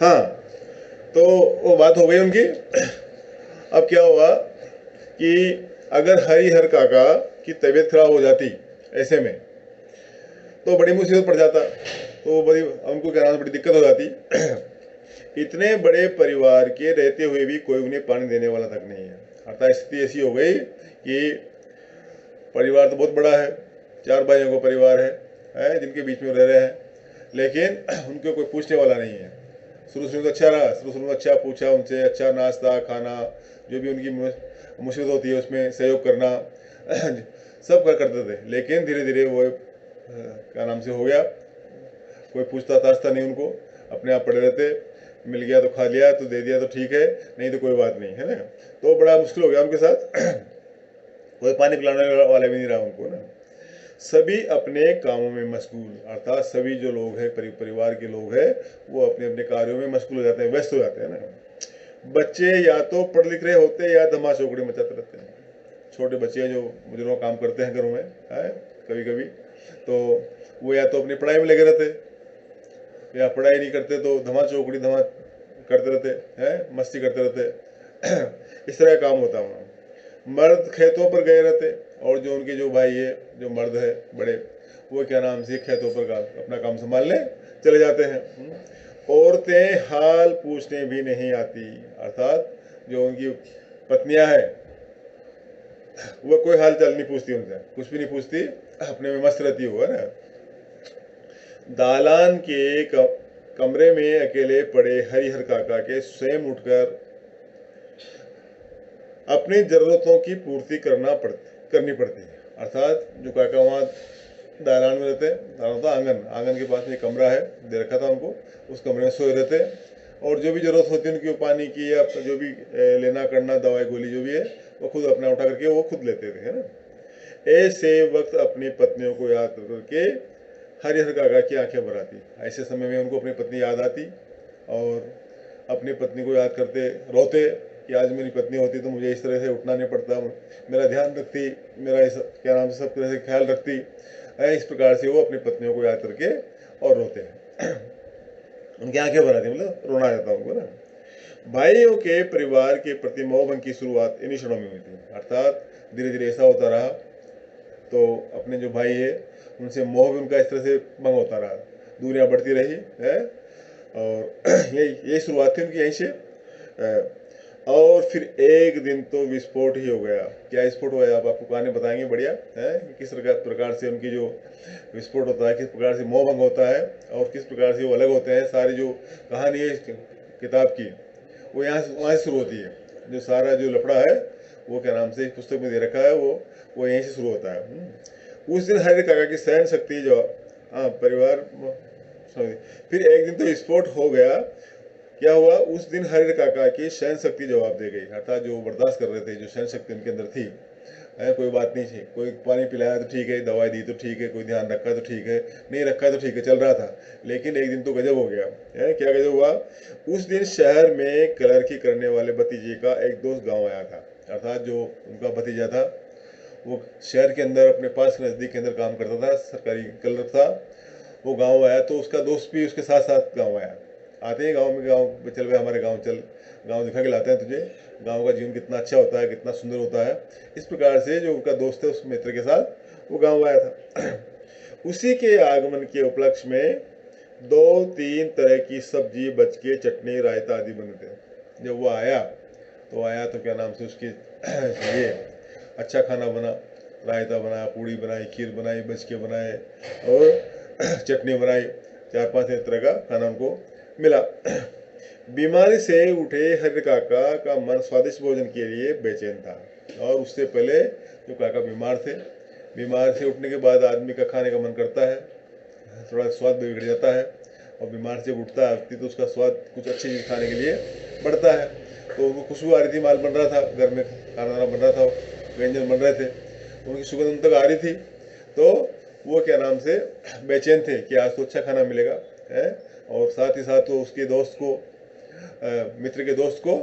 हाँ, तो वो बात हो गई उनकी। अब क्या हुआ कि अगर हरिहर काका की तबीयत खराब हो जाती ऐसे में, तो बड़ी मुसीबत पड़ जाता, तो बड़ी उनको क्या नाम बड़ी दिक्कत हो जाती। इतने बड़े परिवार के रहते हुए भी कोई उन्हें पानी देने वाला तक नहीं है। अर्थात स्थिति ऐसी हो गई कि परिवार तो बहुत बड़ा है, 4 भाइयों का परिवार है जिनके बीच में रह रहे हैं, लेकिन उनको कोई पूछने वाला नहीं है। शुरू शुरू में अच्छा रहा, शुरू शुरू में अच्छा पूछा उनसे, अच्छा नाश्ता खाना, जो भी उनकी मुसीबत होती है उसमें सहयोग करना सब करते थे। लेकिन धीरे धीरे वो क्या नाम से हो गया, कोई पूछता ताछता नहीं उनको, अपने आप पड़े रहते, मिल गया तो खा लिया, तो दे दिया तो ठीक है, नहीं तो कोई बात नहीं, है ना। तो बड़ा मुश्किल हो गया उनके साथ। कोई पानी पिलाने वाला भी नहीं रहा उनको ना। सभी अपने कामों में मशगूल, अर्थात सभी जो लोग हैं परिवार के लोग हैं, वो अपने अपने कार्यों में मशगूल हो जाते हैं, व्यस्त हो जाते हैं ना। बच्चे या तो पढ़ लिख रहे होते हैं या धमा चौकड़ी मचाते रहते हैं। छोटे बच्चे हैं जो बुजुर्गों काम करते हैं घरों में, है कभी कभी, तो वो या तो अपनी पढ़ाई में लगे रहते, या पढ़ाई नहीं करते तो धमा चौकड़ी धमा करते रहते हैं, मस्ती करते रहते। इस तरह का काम होता है। मर्द खेतों पर गए रहते, और जो उनके जो भाई है, जो मर्द है बड़े, वो क्या नाम से खेतों पर अपना काम संभालने चले जाते हैं। औरतें हाल पूछने भी नहीं आती, अर्थात जो उनकी पत्नियां हैं वो कोई हाल चाल नहीं पूछती उनसे, कुछ भी नहीं पूछती, अपने में मस्त रहती हुआ ना। दालान के कमरे में अकेले पड़े हरिहर काका के स्वयं उठकर अपनी जरूरतों की पूर्ति करनी पड़ती है। अर्थात जो काका वहाँ दालान में रहते हैं, दालान था आंगन, आंगन के पास में एक कमरा है, दे रखा था उनको, उस कमरे में सोए रहते हैं, और जो भी जरूरत होती है उनकी पानी की या जो भी लेना करना, दवाई गोली जो भी है, वो खुद अपना उठा करके वो खुद लेते थे, है ना। ऐसे वक्त अपनी पत्नियों को याद करके हरिहर काका की आंखें भर आती। ऐसे समय में उनको अपनी पत्नी याद आती, और अपनी पत्नी को याद करते रोते कि आज मेरी पत्नी होती तो मुझे इस तरह से उठना नहीं पड़ता, मेरा ध्यान रखती, मेरा इस क्या नाम से सब तरह से ख्याल रखती। इस प्रकार से वो अपनी पत्नियों को याद करके और रोते हैं। उनकी आंखें भर आती, मतलब रोना आ जाता उनको ना। भाइयों के परिवार के प्रति मोहभंग की शुरुआत इन्हीं क्षणों में हुई थी। अर्थात धीरे धीरे ऐसा होता रहा, तो अपने जो भाई है उनसे मोह भी उनका इस तरह से भंग होता रहा, दूरियां बढ़ती रही है, और यही शुरुआत थी उनकी यहीं से। और फिर एक दिन तो विस्फोट ही हो गया। क्या विस्फोट हुआ है आप आपको कहानी बताएंगे बढ़िया है, किस प्रकार से उनकी जो विस्फोट होता है, किस प्रकार से मोह भंग होता है, और किस प्रकार से वो अलग होते हैं। सारी जो कहानी है किताब की, वो यहाँ वहाँ से शुरू होती है। जो सारा जो लफड़ा है वो क्या नाम से इस पुस्तक में दे रखा है, वो यहीं से शुरू होता है। उस दिन हर काका की सहन शक्ति जो परिवार, फिर एक दिन तो विस्फोट हो गया। क्या हुआ, उस दिन हरिहर काका की सहन शक्ति जवाब दे गई। अर्थात जो बर्दाश्त कर रहे थे, जो सहन शक्ति उनके अंदर थी, कोई बात नहीं थी, कोई पानी पिलाया तो ठीक है, दवाई दी तो ठीक है, कोई ध्यान रखा तो ठीक है, नहीं रखा तो ठीक है, चल रहा था। लेकिन एक दिन तो गजब हो गया है। क्या गजब हुआ, उस दिन शहर में क्लर्की करने वाले भतीजे का एक दोस्त गाँव आया था। अर्थात जो उनका भतीजा था वो शहर के अंदर अपने पास नज़दीक के अंदर काम करता था, सरकारी क्लर्क था। वो गांव आया तो उसका दोस्त भी उसके साथ साथ गांव आया। आते ही गांव में चल भाई हमारे गांव चल, गांव दिखा के लाते हैं तुझे, गांव का जीवन कितना अच्छा होता है, कितना सुंदर होता है। इस प्रकार से जो उनका दोस्त है उस मित्र के साथ वो गांव आया था। उसी के आगमन के उपलक्ष्य में 2-3 तरह की सब्जी, बचके, चटनी, रायता आदि बने थे। जब वो आया तो क्या नाम से उसके ये अच्छा खाना बना, रायता बनाया, पूड़ी बनाई, खीर बनाई, बचके बनाए, और चटनी बनाई, 4-5 तरह का खाना उनको मिला। बीमारी से उठे हरिहर काका का मन स्वादिष्ट भोजन के लिए बेचैन था। और उससे पहले जो काका बीमार थे, बीमार से उठने के बाद आदमी का खाने का मन करता है, थोड़ा स्वाद बिगड़ जाता है, और बीमार से उठता है व्यक्ति तो उसका स्वाद कुछ अच्छी चीज़ खाने के लिए बढ़ता है। तो उनको खुशबू आ रही थी, माल बन रहा था घर में, खाना वाना बन रहा था, व्यंजन बन रहे थे, उनकी सुगंध उन तक आ रही थी। तो वो क्या नाम से बेचैन थे कि आज तो अच्छा खाना मिलेगा है। और साथ ही साथ तो उसके दोस्त को, मित्र के दोस्त को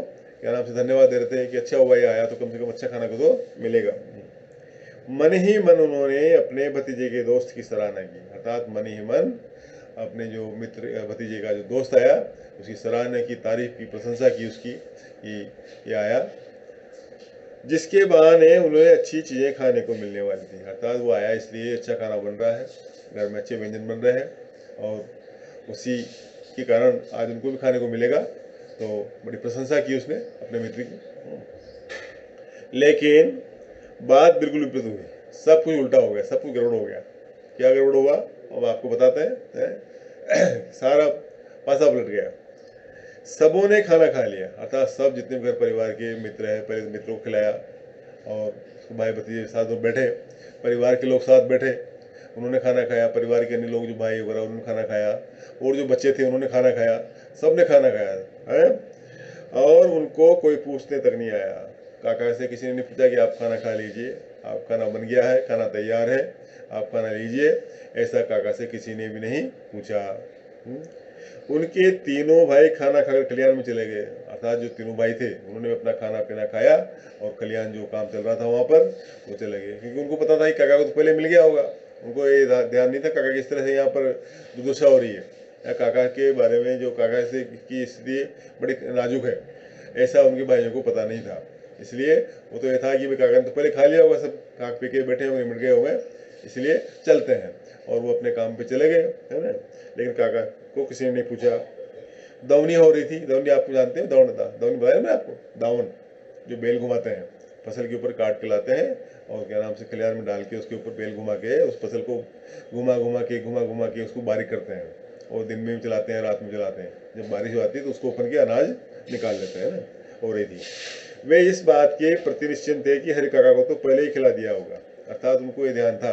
क्या नाम से धन्यवाद दे रहे थे कि अच्छा हुआ ये आया तो कम से कम अच्छा खाना को तो मिलेगा। मन ही मन उन्होंने अपने भतीजे के दोस्त की सराहना की। अर्थात मन ही मन अपने जो मित्र भतीजे का जो दोस्त आया उसकी सराहना की, तारीफ की, प्रशंसा की उसकी कि ये आया, जिसके बहाने उन्हें अच्छी चीज़ें खाने को मिलने वाली थी। अर्थात वो आया इसलिए अच्छा खाना बन रहा है, घर में अच्छे व्यंजन बन रहे हैं और उसी के कारण आज उनको भी खाने को मिलेगा। तो बड़ी प्रशंसा की उसने अपने मित्र की। लेकिन बात बिल्कुल विपरीत हुई, सब कुछ उल्टा हो गया, सब कुछ गड़बड़ हो गया। क्या गड़बड़ हुआ अब आपको बताते हैं। सारा पासा पलट गया। सबों ने खाना खा लिया, अर्थात सब जितने घर परिवार के मित्र हैं, पहले मित्रों को खिलाया और भाई भतीजे साथ में बैठे, परिवार के लोग साथ बैठे, उन्होंने खाना खाया, परिवार के अन्य लोग जो भाई वगैरह उन्होंने खाना खाया, और जो बच्चे थे उन्होंने खाना खाया, सब ने खाना खाया है। और उनको कोई पूछने तक नहीं आया, काका से किसी ने नहीं पूछा कि आप खाना खा लीजिए, आप खाना बन गया है, खाना तैयार है, आप खाना लीजिए, ऐसा काका से किसी ने भी नहीं पूछा। उनके तीनों भाई खाना खाकर कल्याण में चले गए, अर्थात जो तीनों भाई थे उन्होंने अपना खाना पीना खाया और कल्याण जो काम चल रहा था वहाँ पर वो चले गए, क्योंकि उनको पता था कि काका को तो पहले मिल गया होगा। उनको ये ध्यान नहीं था काका किस तरह से यहाँ पर दुर्दशा हो रही है, या काका के बारे में जो काका से की स्थिति बड़ी नाजुक है, ऐसा उनके भाइयों को पता नहीं था। इसलिए वो तो ये था कि काका ने तो पहले खा लिया होगा, सब खा पी के बैठे होंगे, मिट गए होंगे, इसलिए चलते हैं, और वो अपने काम पे चले गए, है ना। लेकिन काका को किसी ने नहीं पूछा। दवनी हो रही थी, दवनी आपको जानते हैं, दौड़ था, दवनी बताया ना आपको, दावन जो बेल घुमाते हैं, फसल के ऊपर काट के लाते हैं और क्या नाम से खलियान में डाल के उसके ऊपर बेल घुमा के उस फसल को घुमा घुमा के उसको बारीक करते हैं, और दिन में भी चलाते हैं, रात में चलाते हैं। जब बारिश हो जाती है तो उसको ओपन के अनाज निकाल लेते हैं ना, हो रही थी। वे इस बात के प्रति निश्चिंत थे कि हरि काका को तो पहले ही खिला दिया होगा, अर्थात उनको ये ध्यान था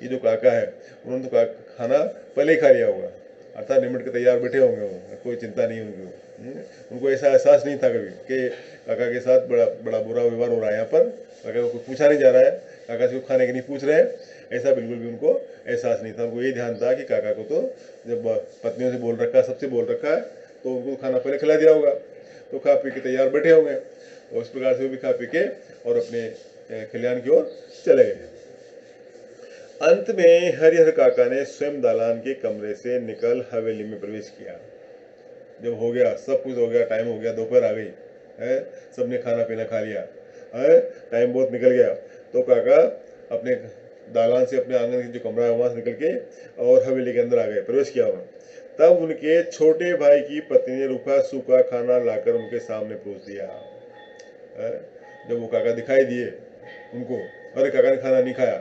कि जो काका है उन्होंने तो खाना पहले ही खा लिया होगा, अर्थात निमट के तैयार बैठे होंगे, कोई चिंता नहीं उनको। उनको ऐसा एहसास नहीं था कभी कि काका के साथ बड़ा बड़ा बुरा व्यवहार हो रहा है, यहाँ पर काका को कुछ पूछा नहीं जा रहा है, काका से खाने के नहीं पूछ रहे हैं, ऐसा बिल्कुल भी उनको एहसास नहीं था। उनको यही ध्यान था कि काका को तो जब पत्नियों से बोल रखा है, सबसे बोल रखा है, तो उनको खाना पहले खिला दिया होगा, तो खा पी के तैयार बैठे होंगे, और उस प्रकार से वो भी खा पी के और अपने खलियान की ओर चले गए। अंत में हरिहर काका ने स्वयं दालान के कमरे से निकल हवेली में प्रवेश किया। जब हो गया, सब कुछ हो गया, टाइम हो गया, दोपहर आ गई है, सबने खाना पीना खा लिया है, टाइम बहुत निकल गया, तो काका अपने दालान से, अपने आंगन की जो कमरा है वहां से निकल के और हवेली के अंदर आ गए, प्रवेश किया वहाँ। तब उनके छोटे भाई की पत्नी ने रूखा सूखा खाना लाकर उनके सामने परोस दिया। जब वो काका दिखाई दिए उनको, अरे काका ने खाना नहीं खाया,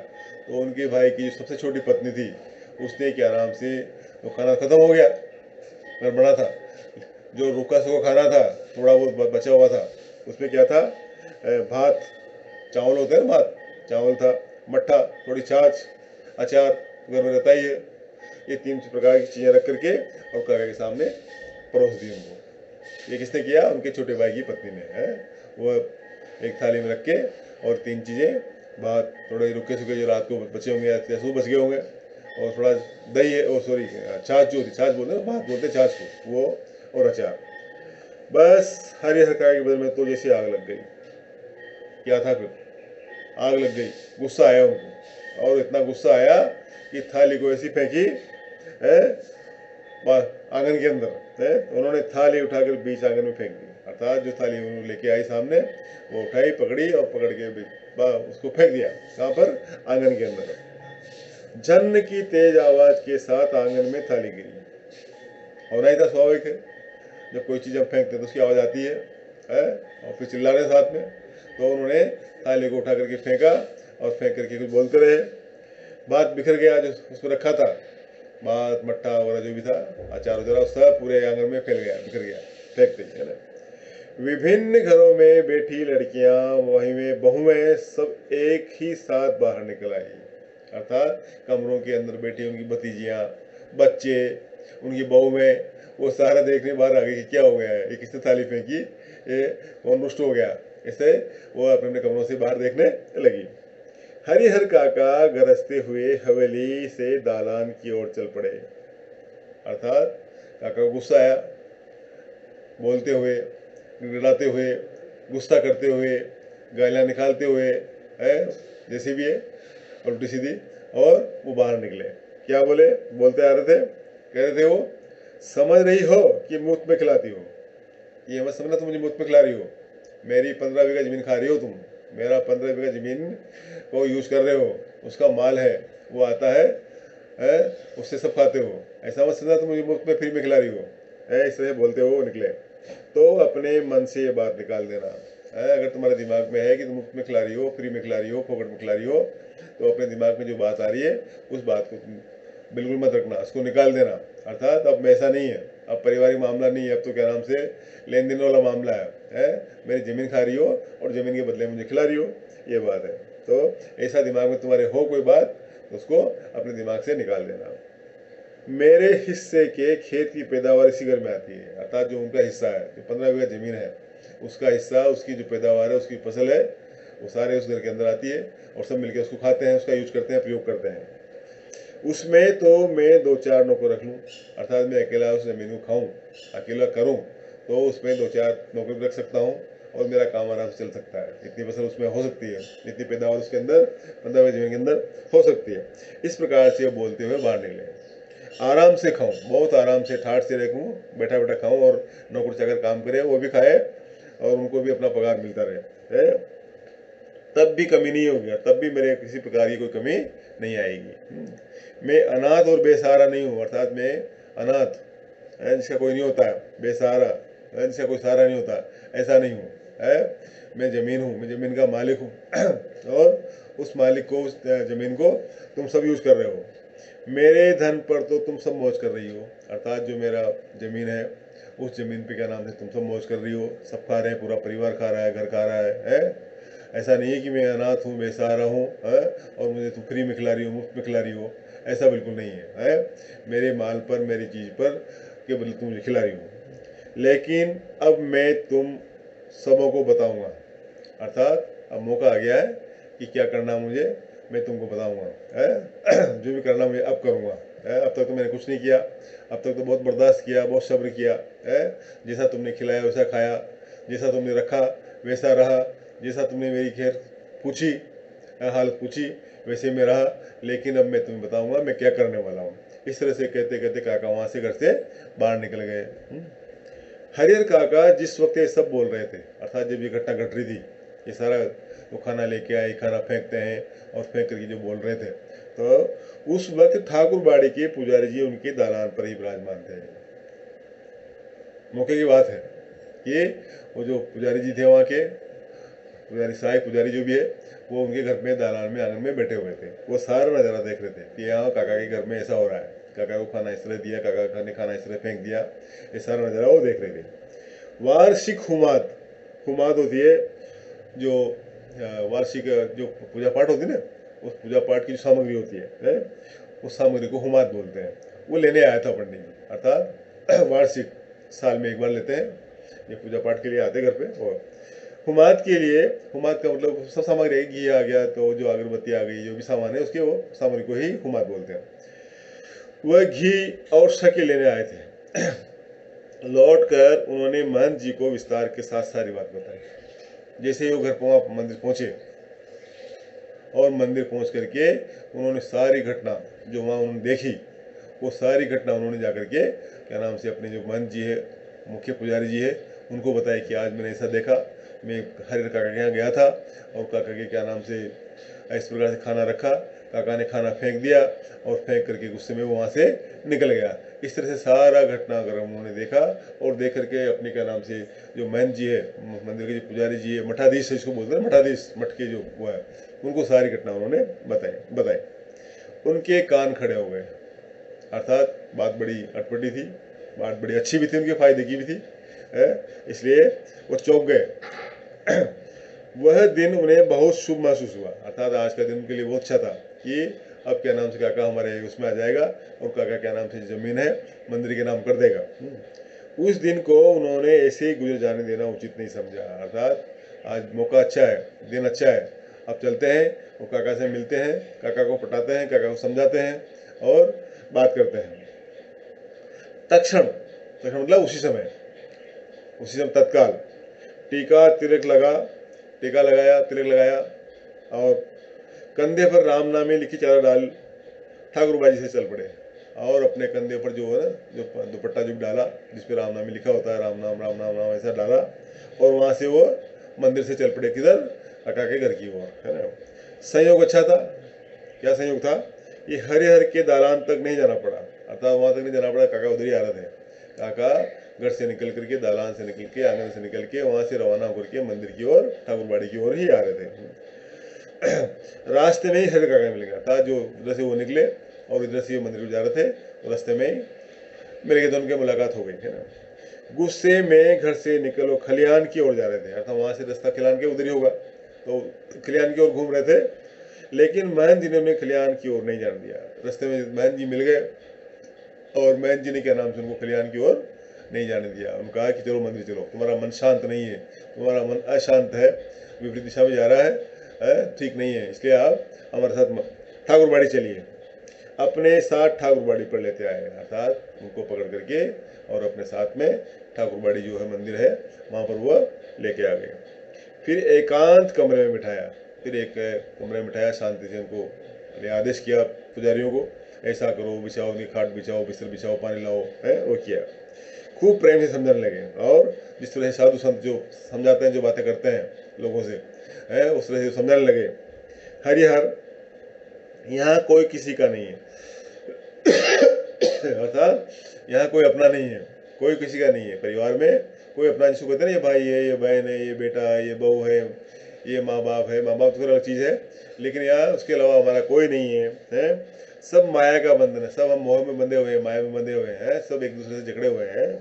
तो उनके भाई की सबसे छोटी पत्नी थी, उसने क्या नाम से, वो खाना खत्म हो गया, गड़बड़ा था, जो रूखा सूखा खाना था थोड़ा बहुत बचा हुआ था, उसमें क्या था, भात, चावल होते हैं ना, भात चावल था, मट्ठा, थोड़ी छाछ, अचार, घर में रहता ही है, ये 3 प्रकार की चीज़ें रख करके और काका के सामने परोस दी उनको। ये किसने किया, उनके छोटे भाई की पत्नी ने, है वो एक थाली में रख के और 3 चीज़ें, भात, थोड़े रुके सूखे जो रात को बचे होंगे या सुबह बच गए होंगे, और थोड़ा दही है, और सॉरी छाछ, जो छाछ बोलते हैं, भात बोलते हैं छाछ को, वो और अचार। बस हरिहर काका के बदल में तो जैसे आग लग गई। क्या था फिर, आग लग गई, गुस्सा आया उनको, और इतना गुस्सा आया कि थाली को ऐसी फेंकी है आंगन के अंदर है, उन्होंने थाली उठाकर बीच आंगन में फेंक दी, अर्थात जो थाली उन्होंने लेके आई सामने वो उठाई, पकड़ी और पकड़ के उसको फेंक दिया, कहाँ पर, आंगन के अंदर। झन्न की तेज आवाज के साथ आंगन में थाली गिरी, होना ही था, स्वाभाविक है, जब कोई चीज़ हम फेंकते हैं तो उसकी आवाज़ आती है, और फिर चिल्ला रहे साथ में, तो उन्होंने थाली को उठा करके फेंका और फेंक करके कुछ बोलते रहे, भात बिखर गया जो उसमें रखा था, भात मट्ठा वगैरह जो भी था, अचार वगैरह, सब पूरे आंगन में फैल गया, बिखर गया, फेंकते है ना। विभिन्न घरों में बैठी लड़कियां, वहीं में बहुएं, सब एक ही साथ बाहर निकल आई, अर्थात कमरों के अंदर बैठी उनकी भतीजियां, बच्चे, उनकी बहुएं, वो सारा देखने बाहर आ गई कि क्या हो गया है, ये किसने थाली फेंकी, ये कौन रुष्ट हो गया, ऐसे वो अपने अपने कमरों से बाहर देखने लगी। हरिहर काका गरजते हुए हवेली से दालान की ओर चल पड़े, अर्थात काका को गुस्सा आया, बोलते हुए, गिड़गिड़ाते हुए, गुस्सा करते हुए, गालियाँ निकालते हुए, है जैसी भी है उल्टी सीधी, और वो बाहर निकले। क्या बोले, बोलते आ रहे थे कह रहे थे वो, समझ रही हो कि मुफ्त में खिलाती हो, ये मत समझना तुम मुझे मुफ्त में खिला रही हो, मेरी 15 बीघा ज़मीन खा रही हो तुम, मेरा 15 बीघा ज़मीन को यूज़ कर रहे हो, उसका माल है, वो आता है, उससे सब खाते हो, ऐसा मत समझना तुम मुझे मुफ्त में फ्री में खिला रही हो, इस तरह बोलते हो निकले। तो अपने मन से ये बात निकाल देना है। अगर तुम्हारे दिमाग में है कि तुम मुफ्त में खिला रही हो, फ्री में खिला रही हो, फोकट में खिला रही हो, तो अपने दिमाग में जो बात आ रही है उस बात को बिल्कुल मत रखना, उसको निकाल देना। अर्थात अब ऐसा नहीं है, अब पारिवारिक मामला नहीं है, अब तो क्या नाम से लेन देन वाला मामला है, मेरी ज़मीन खा रही हो और ज़मीन के बदले मुझे खिला रही हो, ये बात है। तो ऐसा दिमाग में तुम्हारे हो कोई बात, तो उसको अपने दिमाग से निकाल देना। मेरे हिस्से के खेत की पैदावार इसी घर में आती है, अर्थात जो उनका हिस्सा है, जो 15 बीघा ज़मीन है, उसका हिस्सा, उसकी जो पैदावार है, उसकी फसल है, वो सारे उस घर के अंदर आती है और सब मिलकर उसको खाते हैं, उसका यूज करते हैं, प्रयोग करते हैं। उसमें तो मैं 2-4 नौकर रख लूँ, अर्थात मैं अकेला उस ज़मीन को खाऊँ, अकेला करूँ, तो उसमें 2-4 नौकर रख सकता हूँ और मेरा काम आराम से चल सकता है। इतनी फसल उसमें हो सकती है, इतनी पैदावार उसके अंदर 15 बीघा ज़मीन के अंदर हो सकती है। इस प्रकार से बोलते हुए बाहर निकले। आराम से खाऊं, बहुत आराम से ठाट से रखूं, बैठा बैठा खाऊं और नौकर चाकर काम करे, वो भी खाए और उनको भी अपना पगार मिलता रहे, तब भी कमी नहीं होगी, तब भी मेरे किसी प्रकार की कोई कमी नहीं आएगी। मैं अनाथ और बेसहारा नहीं हूँ, अर्थात मैं अनाथ जिसका कोई नहीं होता है, बेसहारा जिसका कोई सहारा नहीं होता, ऐसा नहीं हूँ। मैं ज़मीन हूँ, मैं ज़मीन का मालिक हूँ और उस मालिक को, उस ज़मीन को तुम सब यूज़ कर रहे हो। मेरे धन पर तो तुम सब मौज कर रही हो, अर्थात जो मेरा ज़मीन है, उस ज़मीन पे क्या नाम है तुम सब मौज कर रही हो, सब खा रहे हैं, पूरा परिवार खा रहा है, घर खा रहा है? ऐसा नहीं है कि मैं अनाथ हूँ, बेसहारा हूँ, और मुझे तुम फ्री में खिला रही हो, मुफ्त में खिला रही हो, ऐसा बिल्कुल नहीं है? मेरे माल पर, मेरी चीज़ पर के बदले तुम मुझे खिला रही हो। लेकिन अब मैं तुम सबों को बताऊँगा, अर्थात अब मौका आ गया है कि क्या करना मुझे, मैं तुमको बताऊंगा, जो भी करना मुझे अब करूंगा। अब तक तो मैंने कुछ नहीं किया, अब तक तो बहुत बर्दाश्त किया, बहुत सब्र किया, जैसा तुमने खिलाया वैसा खाया, जैसा तुमने रखा वैसा रहा, जैसा तुमने मेरी खैर पूछी, हालत पूछी, वैसे मैं रहा। लेकिन अब मैं तुम्हें बताऊंगा मैं क्या करने वाला हूँ। इस तरह से कहते कहते काका वहाँ से घर से बाहर निकल गए। हरिहर काका जिस वक्त ये सब बोल रहे थे, अर्थात जब ये घटना घट रही थी, ये सारा वो खाना लेके आए, खाना फेंकते हैं और फेंक करके जो बोल रहे थे, तो उस वक्त ठाकुर बाड़ी के पुजारी जी उनके दालान पर ही विराजमान थे। मौके की बात है कि वो जो पुजारी जी थे वहाँ के, पुजारी सहायक पुजारी जो भी है, वो उनके घर में दालान में, आंगन में बैठे हुए थे। वो सारा नज़ारा देख रहे थे कि यहाँ काका के घर में ऐसा हो रहा है, काका को खाना इस तरह दिया, काका ने खाना इस तरह फेंक दिया, ये सारा नज़ारा वो देख रहे थे। वार्षिक हुमाद, हुमाद होती है जो वार्षिक जो पूजा पाठ होती है ना, उस पूजा पाठ की जो सामग्री होती है, उस सामग्री को हुमाद बोलते हैं। वो लेने आया था पंडित जी, अर्थात वार्षिक साल में एक बार लेते हैं, ये पूजा पाठ के लिए आते घर पे। और हुमाद के लिए, हुमाद का मतलब सब सामग्री, घी आ गया, तो जो अगरबत्ती आ गई, जो भी सामान है उसके, वो सामग्री को ही हुमाद बोलते हैं। वह घी और शक्कर लेने आए थे। लौट कर उन्होंने महंत जी को विस्तार के साथ सारी बात बताई। जैसे ही वो घर मंदिर पहुंचे और मंदिर पहुंच करके उन्होंने सारी घटना जो वहाँ उन्होंने देखी, वो सारी घटना उन्होंने जाकर के क्या नाम से अपने जो महंत जी है, मुख्य पुजारी जी है, उनको बताया कि आज मैंने ऐसा देखा, मैं हरिहर काका के यहाँ गया था और काका के क्या नाम से इस प्रकार से खाना रखा, काका ने खाना फेंक दिया और फेंक करके गुस्से में वो वहाँ से निकल गया। इस तरह से सारा घटनाक्रम उन्होंने देखा और देख करके अपने क्या नाम से जो महंत जी है, मंदिर के जो पुजारी जी है, मठाधीश है इसको बोलते हैं, मठाधीश, मठ के जो वो है, उनको सारी घटना उन्होंने बताई। उनके कान खड़े हो गए, अर्थात बात बड़ी अटपटी थी, बात बड़ी अच्छी भी थी, उनके फायदे की भी थी, इसलिए वो चौंक गए। वह दिन उन्हें बहुत शुभ महसूस हुआ, अर्थात आज का दिन उनके लिए बहुत अच्छा था कि अब क्या नाम से काका हमारे उसमें आ जाएगा और काका क्या नाम से ज़मीन है मंदिर के नाम कर देगा। उस दिन को उन्होंने ऐसे ही गुजर जाने देना उचित नहीं समझा, अर्थात आज मौका अच्छा है, दिन अच्छा है, अब चलते हैं, वो काका से मिलते हैं, काका को पटाते हैं, काका को समझाते हैं और बात करते हैं। तत्क्षण, तत्क्षण मतलब उसी समय तत्काल टीका लगाया, तिलक लगाया और कंधे पर राम नामे लिखी चादर डाल ठाकुर बाजी से चल पड़े। और अपने कंधे पर जो है ना, जो दुपट्टा जो डाला जिस पे राम नाम लिखा होता है, राम नाम राम नाम राम ऐसा डाला, और वहाँ से वो मंदिर से चल पड़े किधर, काका के घर की ओर, है ना। संयोग अच्छा था। क्या संयोग था, ये हरिहर के दालान तक नहीं जाना पड़ा, अर्थात वहाँ तक नहीं जाना पड़ा, काका उधर ही आ रहे थे। काका घर से निकल करके, दालान से निकल के, आंगन से निकल के, वहाँ से रवाना होकर के मंदिर की ओर, ठाकुरबाड़ी की ओर ही आ रहे थे। रास्ते में ही हरिहर काका मिल गया था, जो उधर से वो निकले और इधर से मंदिर को जा रहे थे, तो रास्ते में ही मिल गए, तो उनकी मुलाकात हो गई, है ना। गुस्से में घर से निकलो, खलिहान की ओर जा रहे थे, अर्थात वहाँ से रास्ता खलिहान के उधर ही होगा, तो खलिहान की ओर घूम रहे थे। लेकिन महंत जी ने उन्हें खलिहान की ओर नहीं जाने दिया। रास्ते में महंत जी मिल गए और महंत जी ने क्या नाम से उनको खलिहान की ओर नहीं जाने दिया। उन्होंने कहा कि चलो मंदिर चलो, तुम्हारा मन शांत नहीं है, तुम्हारा मन अशांत है, विपरीत दिशा में जा रहा है, ठीक नहीं है, इसलिए आप हमारे साथ ठाकुरबाड़ी चलिए। अपने साथ ठाकुरबाड़ी पर लेते आए, अर्थात उनको पकड़ करके और अपने साथ में ठाकुरबाड़ी जो है मंदिर है वहाँ पर वह लेके आ गए। फिर एकांत कमरे में बिठाया, फिर एक कमरे में बिठाया, शांति से उनको आदेश किया पुजारियों को, ऐसा करो, बिछाओ, खाट बिछाओ, बिस्तर बिछाओ, पानी लाओ, है वो किया। खूब प्रेम से समझाने लगे, और जिस तरह से साधु संत जो समझाते हैं, जो बातें करते हैं लोगों से, है उस तरह से समझाने लगे। हरिहर यहाँ कोई किसी का नहीं है, अर्थात यहाँ कोई अपना नहीं है, कोई किसी का नहीं है। परिवार में कोई अपना, जिसको कहते हैं ना, ये भाई है, ये बहन है, ये बेटा है, ये बहू है, ये माँ बाप है, माँ बाप तो अलग चीज़ है, लेकिन यहाँ उसके अलावा हमारा कोई नहीं है। सब माया का बंधन है, सब हम मोह में बंधे हुए हैं, माया में बंधे हुए हैं, सब एक दूसरे से जकड़े हुए हैं।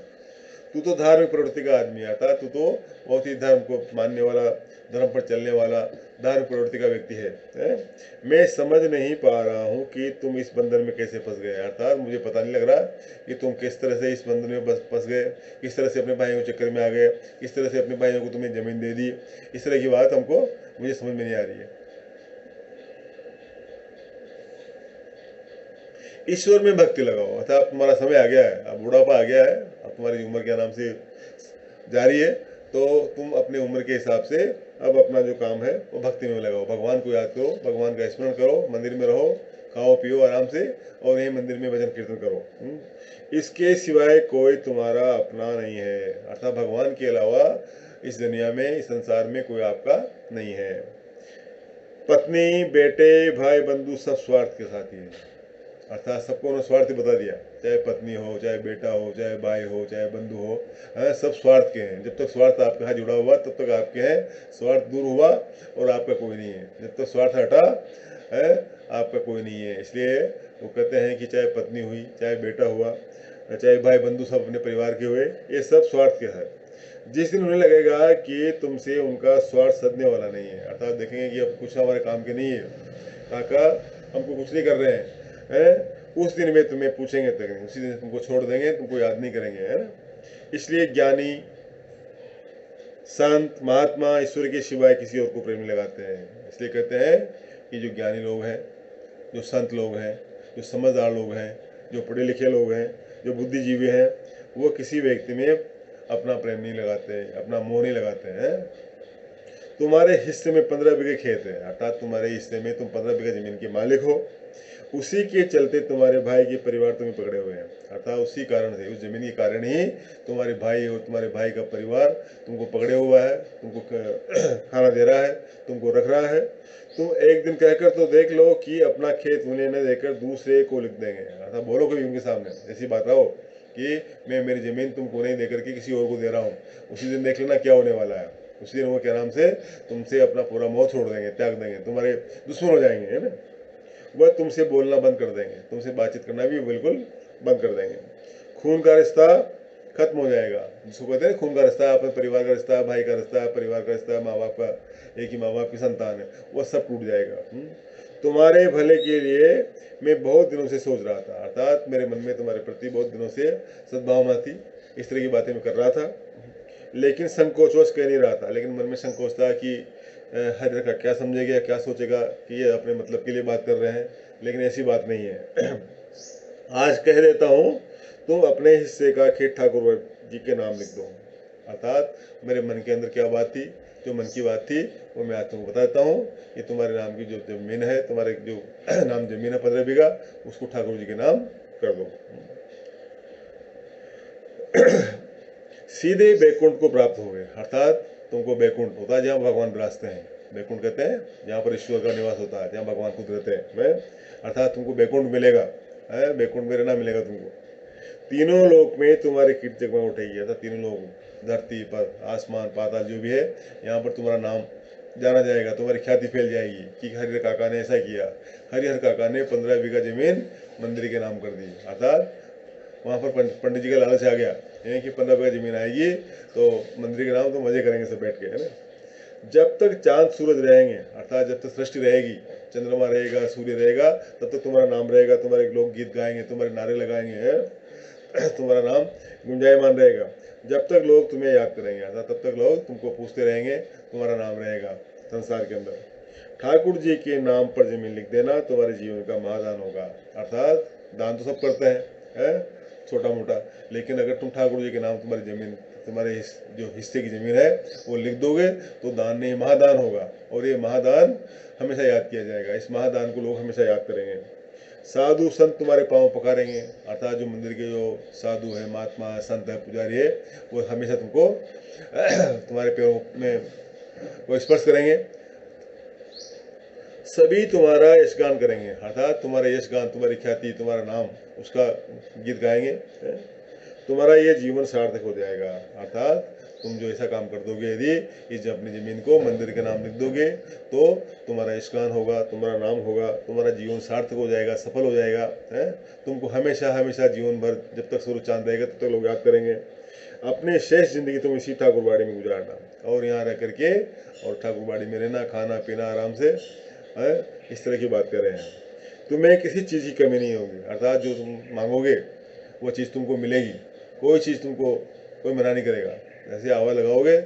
तू तो धार्मिक प्रवृत्ति का आदमी आता, तू तो बहुत ही धर्म को मानने वाला, धर्म पर चलने वाला, धार्मिक प्रवृत्ति का व्यक्ति है? मैं समझ नहीं पा रहा हूँ कि तुम इस बंधन में कैसे फंस गए, अर्थात मुझे पता नहीं लग रहा कि तुम किस तरह से इस बंधन में फंस गए, किस तरह से अपने भाइयों के चक्कर में आ गए, किस तरह से अपने भाइयों को तुम्हें जमीन दे दी, इस तरह की बात हमको मुझे समझ में नहीं आ रही है। ईश्वर में भक्ति लगाओ, अर्थात तुम्हारा समय आ गया है, अब बुढ़ापा आ गया है, अब तुम्हारी उम्र क्या नाम से जा रही है, तो तुम अपने उम्र के हिसाब से अब अपना जो काम है वो भक्ति में लगाओ, भगवान को याद करो, भगवान का स्मरण करो, मंदिर में रहो, खाओ पियो आराम से, और यही मंदिर में भजन कीर्तन करो। इसके सिवाय कोई तुम्हारा अपना नहीं है, अर्थात भगवान के अलावा इस दुनिया में, इस संसार में कोई आपका नहीं है। पत्नी, बेटे, भाई, बंधु सब स्वार्थ के साथी है, अर्थात सबको उन्होंने स्वार्थ बता दिया, चाहे पत्नी हो, चाहे बेटा हो, चाहे भाई हो, चाहे बंधु हो, सब स्वार्थ के हैं। जब तक स्वार्थ आपके साथ जुड़ा हुआ तब तक आपके हैं, स्वार्थ दूर हुआ और आपका कोई नहीं है, जब तक स्वार्थ हटा है आपका कोई नहीं है। इसलिए वो कहते हैं कि चाहे पत्नी हुई, चाहे बेटा हुआ, चाहे भाई बंधु, सब अपने परिवार के हुए, ये सब स्वार्थ के है। जिस दिन उन्हें लगेगा कि तुमसे उनका स्वार्थ सदने वाला नहीं है, अर्थात देखेंगे कि अब कुछ हमारे काम के नहीं है, काका हमको कुछ नहीं कर रहे हैं, उस दिन में तुम्हें पूछेंगे तक, उसी दिन तुमको छोड़ देंगे, तुमको याद नहीं करेंगे, है ना। इसलिए ज्ञानी, संत, महात्मा ईश्वर के सिवाय किसी और को प्रेम लगाते हैं। इसलिए कहते हैं कि जो ज्ञानी लोग हैं, जो संत लोग हैं, जो समझदार लोग हैं, जो पढ़े लिखे लोग हैं, जो बुद्धिजीवी हैं, वो किसी व्यक्ति में अपना प्रेम नहीं लगाते, अपना मोह नहीं लगाते हैं। तुम्हारे हिस्से में 15 बीघे खेत है, अर्थात तुम्हारे हिस्से में तुम 15 बीघे जमीन के मालिक हो, उसी के चलते तुम्हारे भाई के परिवार तुम्हें पकड़े हुए हैं, अर्थात उसी कारण से, उस जमीन के कारण ही तुम्हारे भाई और तुम्हारे भाई का परिवार तुमको पकड़े हुआ है, तुमको खाना दे रहा है, तुमको रख रहा है। तुम एक दिन कहकर तो देख लो कि अपना खेत उन्हें न देकर दूसरे को लिख देंगे, अर्थात बोलो कभी उनके सामने ऐसी बात आओ कि मैं मेरी ज़मीन तुमको नहीं देकर के किसी और को दे रहा हूँ, उसी दिन देख लेना क्या होने वाला है। उसी दिन वो क्या नाम से तुमसे अपना पूरा मोह छोड़ देंगे, त्याग देंगे, तुम्हारे दुश्मन हो जाएंगे, है ना। वह तुमसे बोलना बंद कर देंगे, तुमसे बातचीत करना भी बिल्कुल बंद कर देंगे। खून का रिश्ता खत्म हो जाएगा, जिसको कहते हैं खून का रिश्ता, अपने परिवार का रिश्ता, भाई का रिश्ता, परिवार का रिश्ता, माँ बाप का, एक ही माँ बाप की संतान है, वह सब टूट जाएगा। तुम्हारे भले के लिए मैं बहुत दिनों से सोच रहा था, अर्थात मेरे मन में तुम्हारे प्रति बहुत दिनों से सद्भावना थी, इस तरह की बातें मैं कर रहा था, लेकिन संकोचवश कह नहीं रहा था, लेकिन मन में संकोच था कि हर का क्या समझेगा, क्या सोचेगा कि ये अपने मतलब के लिए बात कर रहे हैं, लेकिन ऐसी बात नहीं है। आज कह देता हूँ, तुम अपने हिस्से का खेत ठाकुर जी के नाम लिख दो, अर्थात मेरे मन के अंदर क्या बात थी, जो मन की बात थी वो मैं आज तुमको बताता हूँ कि तुम्हारे नाम की जो जमीन है, तुम्हारे जो नाम जमीन है 15 बीघा, उसको ठाकुर जी के नाम कर दो। सीधे बैकुंठ को प्राप्त हो गए, अर्थात तुमको बैकुंठ होता है जहाँ भगवान विराजते हैं। बैकुंठ कहते हैं जहाँ पर ईश्वर का निवास होता है, जहाँ भगवान खुद रहते हैं, अर्थात तुमको बैकुंठ मिलेगा, बैकुंठ में रहना मिलेगा तुमको। तीनों लोक में तुम्हारी कीर्ति जगमग उठेगी, अर्थात तीनों लोग, धरती पर, आसमान, पाताल जो भी है, यहाँ पर तुम्हारा नाम जाना जाएगा, तुम्हारी ख्याति फैल जाएगी कि हरिहर काका ने ऐसा किया। हरिहर काका ने 15 बीघा जमीन मंदिर के नाम कर दी, अर्थात वहाँ पर पंडित जी का लालच आ गया कि 15 बीघा जमीन आएगी तो मंदिर के नाम तो मजे करेंगे सब बैठ के, है ना। जब तक चांद सूरज रहेंगे, अर्थात जब तक सृष्टि रहेगी, चंद्रमा रहेगा, सूर्य रहेगा, तब तक तुम्हारा नाम रहेगा, तुम्हारे लोग गीत गाएंगे, तुम्हारे नारे लगाएंगे, है तुम्हारा नाम गुंजायमान रहेगा। जब तक लोग तुम्हें याद करेंगे, अर्थात तब तक लोग तुमको पूछते रहेंगे, तुम्हारा नाम रहेगा संसार के अंदर। ठाकुर जी के नाम पर जमीन लिख देना, तुम्हारे जीवन का महादान होगा। अर्थात दान तो सब करते हैं, छोटा मोटा, लेकिन अगर तुम ठाकुर जी के नाम तुम्हारी जमीन, तुम्हारे जो हिस्से की जमीन है वो लिख दोगे तो दान नहीं महादान होगा, और ये महादान हमेशा याद किया जाएगा। इस महादान को लोग हमेशा याद करेंगे। साधु संत तुम्हारे पाँव पखारेंगे, अर्थात जो मंदिर के जो साधु है, महात्मा, संत है, पुजारी है, वो हमेशा तुमको तुम्हारे पैरों में वो स्पर्श करेंगे। सभी तुम्हारा यशगान करेंगे, अर्थात तुम्हारा यशगान, तुम्हारी ख्याति, तुम्हारा नाम, उसका गीत गाएंगे। तुम्हारा ये जीवन सार्थक हो जाएगा, अर्थात तुम जो ऐसा काम कर दोगे, यदि इस अपनी ज़मीन को मंदिर के नाम लिख दोगे तो तुम्हारा यशगान होगा, तुम्हारा नाम होगा, तुम्हारा जीवन सार्थक हो जाएगा, सफल हो जाएगा, है। तुमको हमेशा हमेशा जीवन भर, जब तक सूरज चांद रहेगा तब तक लोग याद करेंगे। अपनी शेष जिंदगी तुम इसी ठाकुरबाड़ी में गुजारना, और यहाँ रह करके और ठाकुरबाड़ी में रहना, खाना पीना आराम से, है, इस तरह की बात कर रहे हैं। तुम्हें किसी चीज़ की कमी नहीं होगी, अर्थात जो तुम मांगोगे वो चीज़ तुमको मिलेगी, कोई चीज़ तुमको कोई मना नहीं करेगा। जैसे आवाज़ लगाओगे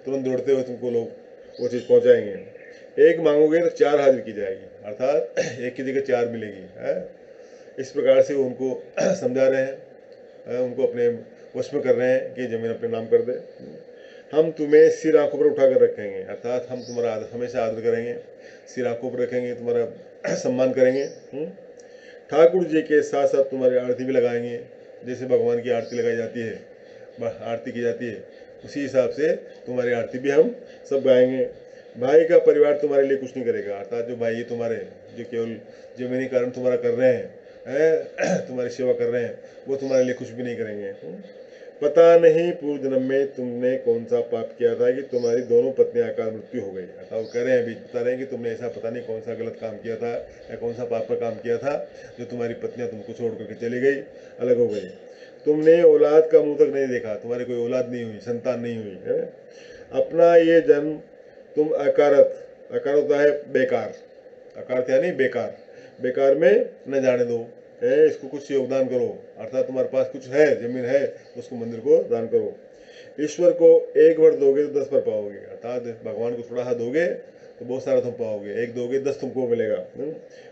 तुरंत दौड़ते हुए तुमको लोग वो चीज़ पहुंचाएंगे। एक मांगोगे तो 4 हाजिर की जाएगी, अर्थात एक की जगह 4 मिलेगी, है। इस प्रकार से वो उनको समझा रहे हैं, उनको अपने वश में कर रहे हैं कि ज़मीन अपने नाम कर दे। हम तुम्हें सिर आंखों पर उठाकर रखेंगे, अर्थात हम तुम्हारा हमेशा आदर करेंगे, सिर आंखों पर रखेंगे, तुम्हारा सम्मान करेंगे। ठाकुर जी के साथ साथ तुम्हारी आरती भी लगाएंगे, जैसे भगवान की आरती लगाई जाती है, आरती की जाती है, उसी हिसाब से तुम्हारी आरती भी हम सब गाएंगे। भाई का परिवार तुम्हारे लिए कुछ नहीं करेगा, अर्थात जो भाई तुम्हारे जो केवल जमीनी कारण तुम्हारा कर रहे हैं, तुम्हारी सेवा कर रहे हैं, वो तुम्हारे लिए कुछ भी नहीं करेंगे। पता नहीं पूर्व जन्म में तुमने कौन सा पाप किया था कि तुम्हारी दोनों पत्नियां अकाल मृत्यु हो गई, अर्थात वो कह रहे हैं, अभी बता रहे हैं कि तुमने ऐसा पता नहीं कौन सा गलत काम किया था या कौन सा पाप का काम किया था जो तुम्हारी पत्नियां तुमको छोड़ करके चली गई, अलग हो गई। तुमने औलाद का मुंह तक नहीं देखा, तुम्हारी कोई औलाद नहीं हुई, संतान नहीं हुई, है। अपना ये जन्म तुम अकारत, अकार होता है बेकार, अकार यानी बेकार, बेकार में न जाने दो, है। इसको कुछ योगदान करो, अर्थात तुम्हारे पास कुछ है, जमीन है, उसको मंदिर को दान करो। ईश्वर को 1 वर दोगे तो 10 पर पाओगे, अर्थात भगवान को थोड़ा सा दोगे तो बहुत सारा तुम पाओगे, 1 दोगे 10 तुमको मिलेगा।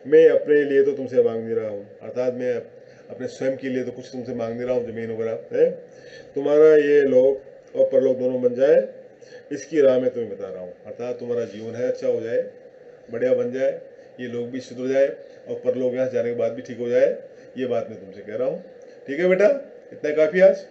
मैं अपने लिए तो तुमसे मांग नहीं रहा हूँ, अर्थात मैं अपने स्वयं के लिए तो कुछ तुमसे मांग नहीं रहा हूँ, जमीन वगैरह, है। तुम्हारा ये लोक और परलोक दोनों बन जाए, इसकी राह मैं तुम्हें बता रहा हूँ, अर्थात तुम्हारा जीवन है अच्छा हो जाए, बढ़िया बन जाए, ये लोग भी सुधर जाए और परलोक यहाँ जाने के बाद भी ठीक हो जाए, ये बात मैं तुमसे कह रहा हूँ। ठीक है बेटा, इतना काफ़ी आज।